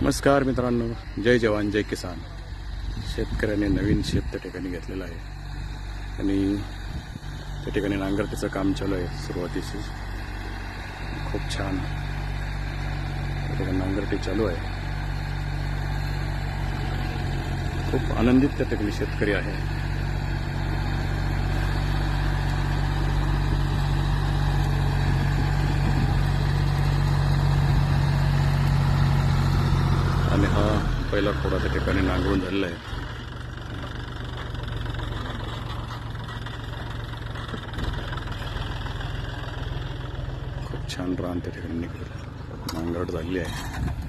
नमस्कार मित्रांनो, जय जवान जय किसान. शेतकऱ्याने नवीन शेत त्या ठिकाणी घेतलेलं आहे आणि त्या ठिकाणी नांगरटीचं काम चालू आहे. सुरुवातीची खूप छान त्या ठिकाणी नांगरटी चालू आहे. खूप आनंदित त्या ठिकाणी शेतकरी आहे. आणि हा पहिला खोडा त्या ठिकाणी नांगरून झालेला आहे. खूप छान रान त्या ठिकाणी नांगरट झालेली आहे.